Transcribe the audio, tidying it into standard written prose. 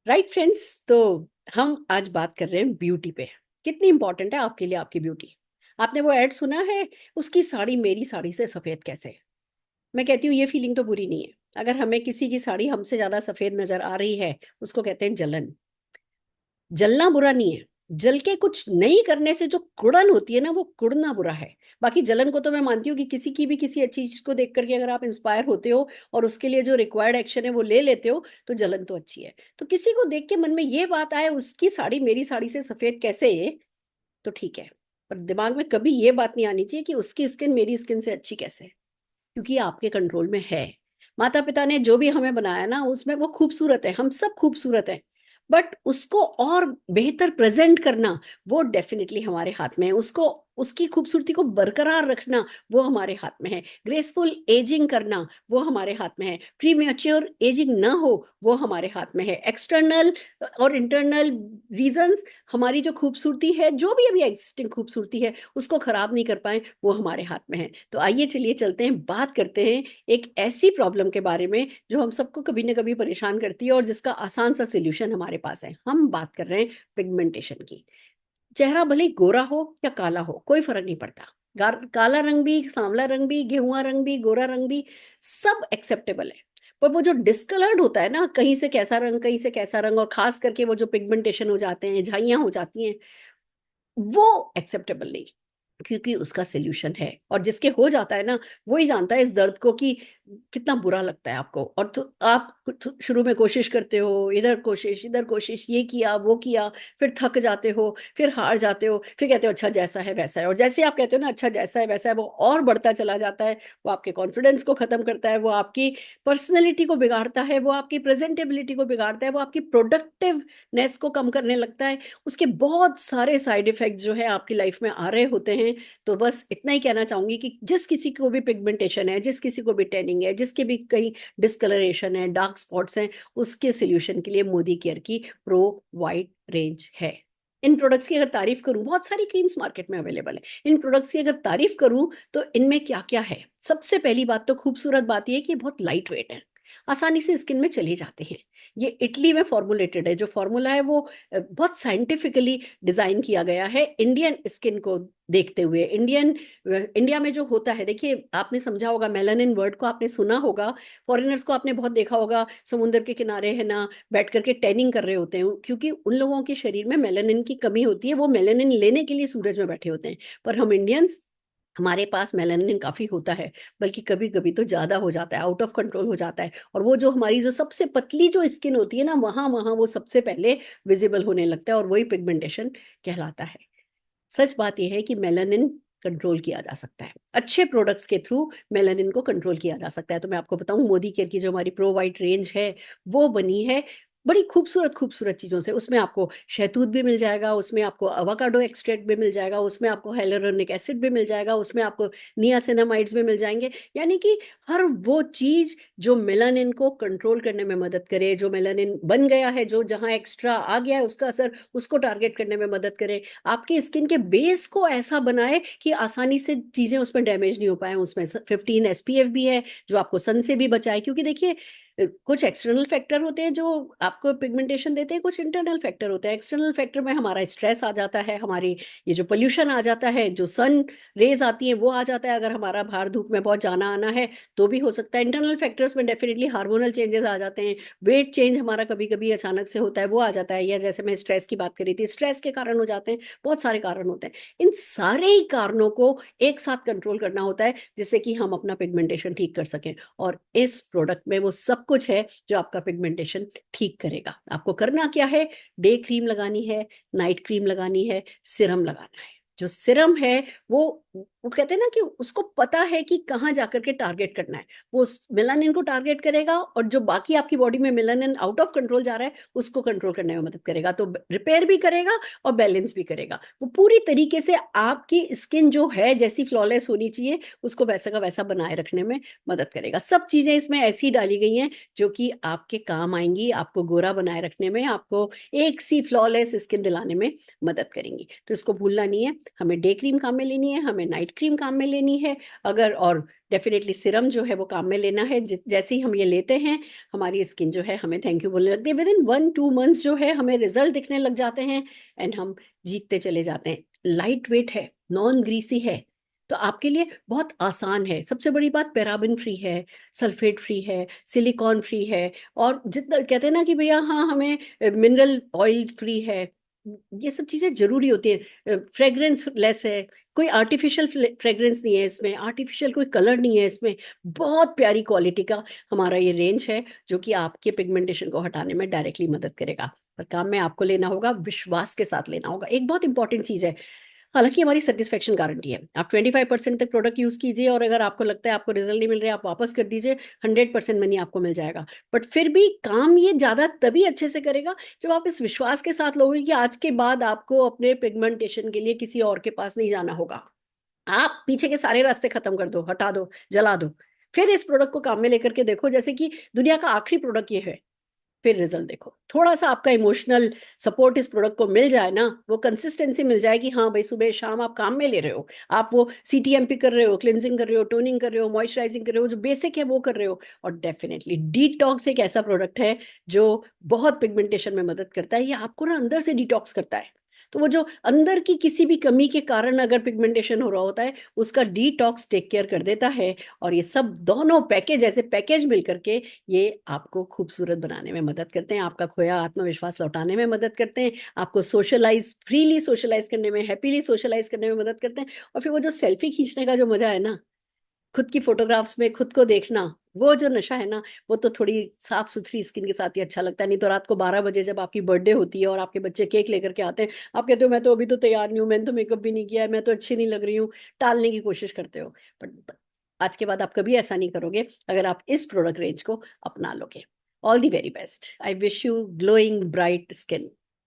Right friends, तो हम आज बात कर रहे हैं ब्यूटी पे। कितनी इंपॉर्टेंट है आपके लिए आपकी ब्यूटी। आपने वो ऐड सुना है, उसकी साड़ी मेरी साड़ी से सफेद कैसे। मैं कहती हूँ ये फीलिंग तो बुरी नहीं है। अगर हमें किसी की साड़ी हमसे ज्यादा सफेद नजर आ रही है, उसको कहते हैं जलन। जलना बुरा नहीं है। जल के कुछ नहीं करने से जो कुड़न होती है ना, वो कुड़ना बुरा है। बाकी जलन को तो मैं मानती हूँ कि किसी की भी किसी अच्छी चीज को देख करके अगर आप इंस्पायर होते हो और उसके लिए जो रिक्वायर्ड एक्शन है वो ले लेते हो, तो जलन तो अच्छी है। तो किसी को देख के मन में ये बात आए उसकी साड़ी मेरी साड़ी से सफेद कैसे है, तो ठीक है। पर दिमाग में कभी ये बात नहीं आनी चाहिए कि उसकी स्किन मेरी स्किन से अच्छी कैसे है, क्योंकि ये आपके कंट्रोल में है। माता पिता ने जो भी हमें बनाया ना, उसमें वो खूबसूरत है, हम सब खूबसूरत हैं। बट उसको और बेहतर प्रेजेंट करना, वो डेफिनेटली हमारे हाथ में है। उसको उसकी खूबसूरती को बरकरार रखना, वो हमारे हाथ में है। ग्रेसफुल एजिंग करना, वो हमारे हाथ में है। प्रीमेच्योर एजिंग ना हो, वो हमारे हाथ में है। एक्सटर्नल और इंटरनल रीजंस हमारी जो खूबसूरती है, जो भी अभी एग्जिस्टिंग खूबसूरती है, उसको खराब नहीं कर पाए, वो हमारे हाथ में है। तो आइए चलिए चलते हैं, बात करते हैं एक ऐसी प्रॉब्लम के बारे में जो हम सबको कभी ना कभी परेशान करती है और जिसका आसान सा सोल्यूशन हमारे पास है। हम बात कर रहे हैं पिगमेंटेशन की। चेहरा भले ही गोरा हो या काला हो, कोई फर्क नहीं पड़ता। काला रंग भी, सांवला रंग भी, गेहुआ रंग भी, गोरा रंग भी, सब एक्सेप्टेबल है। पर वो जो डिस्कलर्ड होता है ना, कहीं से कैसा रंग कहीं से कैसा रंग, और खास करके वो जो पिगमेंटेशन हो जाते हैं, झाइयां हो जाती हैं, वो एक्सेप्टेबल नहीं। क्योंकि उसका सोल्यूशन है, और जिसके हो जाता है ना, वो ही जानता है इस दर्द को कि कितना बुरा लगता है आपको। और तो आप शुरू में कोशिश करते हो, इधर कोशिश, ये किया वो किया, फिर थक जाते हो, फिर हार जाते हो, फिर कहते हो अच्छा जैसा है वैसा है। और जैसे आप कहते हो ना अच्छा जैसा है वैसा है, वो और बढ़ता चला जाता है। वो आपके कॉन्फिडेंस को खत्म करता है, वो आपकी पर्सनैलिटी को बिगाड़ता है, वो आपकी प्रेजेंटेबिलिटी को बिगाड़ता है, वो आपकी प्रोडक्टिवनेस को कम करने लगता है। उसके बहुत सारे साइड इफेक्ट्स जो है आपकी लाइफ में आ रहे होते हैं। तो बस इतना ही कहना चाहूंगी कि जिस किसी को भी पिगमेंटेशन है, जिस किसी को भी टैनिंग है, जिसके भी कहीं डिस्कलरेशन है, डार्क स्पॉट्स हैं, उसके सोल्यूशन के लिए मोदी केयर की प्रो वाइट रेंज है। इन प्रोडक्ट्स की अगर तारीफ करूं, बहुत सारी क्रीम्स मार्केट में अवेलेबल है। इन प्रोडक्ट्स की अगर तारीफ करूं तो इनमें क्या क्या है। सबसे पहली बात तो खूबसूरत बात यह है कि बहुत लाइट वेट है, आसानी से स्किन में चले जाते हैं। ये इटली में फॉर्मुलेटेड है। जो फॉर्मूला है वो बहुत साइंटिफिकली डिजाइन किया गया है इंडियन स्किन को देखते हुए। इंडिया में जो होता है, देखिए आपने समझा होगा, मेलानिन वर्ड को आपने सुना होगा। फॉरेनर्स को आपने बहुत देखा होगा, समुद्र के किनारे है ना, बैठ करके टैनिंग कर रहे होते हैं, क्योंकि उन लोगों के शरीर में मेलानिन की कमी होती है। वो मेलानिन लेने के लिए सूरज में बैठे होते हैं। पर हम इंडियंस, हमारे पास मेलानिन काफी होता है, बल्कि कभी कभी तो ज्यादा हो जाता है, आउट ऑफ कंट्रोल हो जाता है। और वो जो हमारी जो सबसे पतली जो स्किन होती है ना, वहां वहां वो सबसे पहले विजिबल होने लगता है, और वही पिगमेंटेशन कहलाता है। सच बात यह है कि मेलानिन कंट्रोल किया जा सकता है, अच्छे प्रोडक्ट्स के थ्रू मेलानिन को कंट्रोल किया जा सकता है। तो मैं आपको बताऊं, मोदी केयर की जो हमारी प्रो वाइट रेंज है, वो बनी है बड़ी खूबसूरत खूबसूरत चीजों से। उसमें आपको शहतूत भी मिल जाएगा, उसमें आपको अवाकाडो एक्सट्रैक्ट भी मिल जाएगा, उसमें आपको हाइलुरोनिक एसिड भी मिल जाएगा, उसमें आपको नियासिनामाइड्स भी मिल जाएंगे। यानी कि हर वो चीज जो मेलानिन को कंट्रोल करने में मदद करे, जो मेलानिन बन गया है, जो जहां एक्स्ट्रा आ गया है उसका असर, उसको टारगेट करने में मदद करे। आपकी स्किन के बेस को ऐसा बनाए कि आसानी से चीजें उसमें डैमेज नहीं हो पाए। उसमें 15 एसपीएफ भी है, जो आपको सन से भी बचाए। क्योंकि देखिए, कुछ एक्सटर्नल फैक्टर होते हैं जो आपको पिगमेंटेशन देते हैं, कुछ इंटरनल फैक्टर होते हैं। एक्सटर्नल फैक्टर में हमारा स्ट्रेस आ जाता है, हमारी ये जो पोल्यूशन आ जाता है, जो सन रेज आती है वो आ जाता है। अगर हमारा बाहर धूप में बहुत जाना आना है तो भी हो सकता है। इंटरनल फैक्टर्स में डेफिनेटली हार्मोनल चेंजेस आ जाते हैं, वेट चेंज हमारा कभी कभी अचानक से होता है, वो आ जाता है। या जैसे मैं स्ट्रेस की बात करी थी, स्ट्रेस के कारण हो जाते हैं, बहुत सारे कारण होते हैं। इन सारे ही कारणों को एक साथ कंट्रोल करना होता है, जिससे कि हम अपना पिगमेंटेशन ठीक कर सकें। और इस प्रोडक्ट में वो सब कुछ है जो आपका पिगमेंटेशन ठीक करेगा। आपको करना क्या है, डे क्रीम लगानी है, नाइट क्रीम लगानी है, सिरम लगाना है। जो सिरम है, वो कहते हैं ना कि उसको पता है कि कहाँ जाकर के टारगेट करना है। वो उस मेलानिन को टारगेट करेगा, और जो बाकी आपकी बॉडी में मेलानिन आउट ऑफ कंट्रोल जा रहा है, उसको कंट्रोल करने में मदद करेगा। तो रिपेयर भी करेगा और बैलेंस भी करेगा। वो पूरी तरीके से आपकी स्किन जो है, जैसी फ्लॉलेस होनी चाहिए, उसको वैसा का वैसा बनाए रखने में मदद करेगा। सब चीजें इसमें ऐसी डाली गई हैं जो कि आपके काम आएंगी, आपको गोरा बनाए रखने में, आपको एक सी फ्लॉलेस स्किन दिलाने में मदद करेंगी। तो इसको भूलना नहीं है। हमें डे क्रीम काम में लेनी है, हमें हमें नाइट क्रीम काम में लेनी है, अगर और डेफिनेटली सिरम जो है वो काम में लेना है। जैसे ही हम ये लेते हैं हमारी स्किन जो है हमें थैंक यू बोलने लगती है। विद इन 1-2 मंथ्स जो है हमें रिजल्ट दिखने लग जाते हैं एंड हम जीतते चले जाते हैं। लाइट वेट है, नॉन ग्रीसी है, तो आपके लिए बहुत आसान है। सबसे बड़ी बात, पैराबिन फ्री है, सल्फेट फ्री है, सिलिकॉन फ्री है, और जितना कहते हैं ना कि भैया हाँ हमें मिनरल ऑयल फ्री है, ये सब चीज़ें जरूरी होती है। फ्रेग्रेंस लेस है, कोई आर्टिफिशियल फ्रेग्रेंस नहीं है इसमें, आर्टिफिशियल कोई कलर नहीं है इसमें। बहुत प्यारी क्वालिटी का हमारा ये रेंज है जो कि आपके पिगमेंटेशन को हटाने में डायरेक्टली मदद करेगा। पर काम में आपको लेना होगा, विश्वास के साथ लेना होगा। एक बहुत इंपॉर्टेंट चीज़ है, हालांकि हमारी सेटिस्फेक्शन गारंटी है। आप 25% तक प्रोडक्ट यूज कीजिए और अगर आपको लगता है आपको रिजल्ट नहीं मिल रहा है, आप वापस कर दीजिए, 100% मनी आपको मिल जाएगा। बट फिर भी काम ये ज्यादा तभी अच्छे से करेगा जब आप इस विश्वास के साथ लोगे कि आज के बाद आपको अपने पिगमेंटेशन के लिए किसी और के पास नहीं जाना होगा। आप पीछे के सारे रास्ते खत्म कर दो, हटा दो, जला दो, फिर इस प्रोडक्ट को काम में लेकर के देखो जैसे कि दुनिया का आखिरी प्रोडक्ट ये है, फिर रिजल्ट देखो। थोड़ा सा आपका इमोशनल सपोर्ट इस प्रोडक्ट को मिल जाए ना, वो कंसिस्टेंसी मिल जाए कि हाँ भाई सुबह शाम आप काम में ले रहे हो, आप वो सीटीएमपी कर रहे हो, क्लिनजिंग कर रहे हो, टोनिंग कर रहे हो, मॉइस्चराइजिंग कर रहे हो, जो बेसिक है वो कर रहे हो। और डेफिनेटली डिटॉक्स एक ऐसा प्रोडक्ट है जो बहुत पिगमेंटेशन में मदद करता है। ये आपको ना अंदर से डिटॉक्स करता है। तो वो जो अंदर की किसी भी कमी के कारण अगर पिगमेंटेशन हो रहा होता है, उसका डिटॉक्स टेक केयर कर देता है। और ये सब दोनों पैकेज, ऐसे पैकेज मिल करके ये आपको खूबसूरत बनाने में मदद करते हैं, आपका खोया आत्मविश्वास लौटाने में मदद करते हैं, आपको सोशलाइज, फ्रीली सोशलाइज करने में, हैप्पीली सोशलाइज करने में मदद करते हैं। और फिर वो जो सेल्फी खींचने का जो मजा है ना, खुद की फोटोग्राफ्स में खुद को देखना, वो जो नशा है ना, वो तो थोड़ी साफ सुथरी स्किन के साथ ही अच्छा लगता है। नहीं तो रात को 12 बजे जब आपकी बर्थडे होती है और आपके बच्चे केक लेकर के आते हैं, आप कहते हो मैं तो अभी तो तैयार नहीं हूँ, मैंने तो मेकअप भी नहीं किया है, मैं तो अच्छी नहीं लग रही हूँ, टालने की कोशिश करते हो। बट आज के बाद आप कभी ऐसा नहीं करोगे अगर आप इस प्रोडक्ट रेंज को अपना लोगे। All the very best, I wish you glowing bright skin.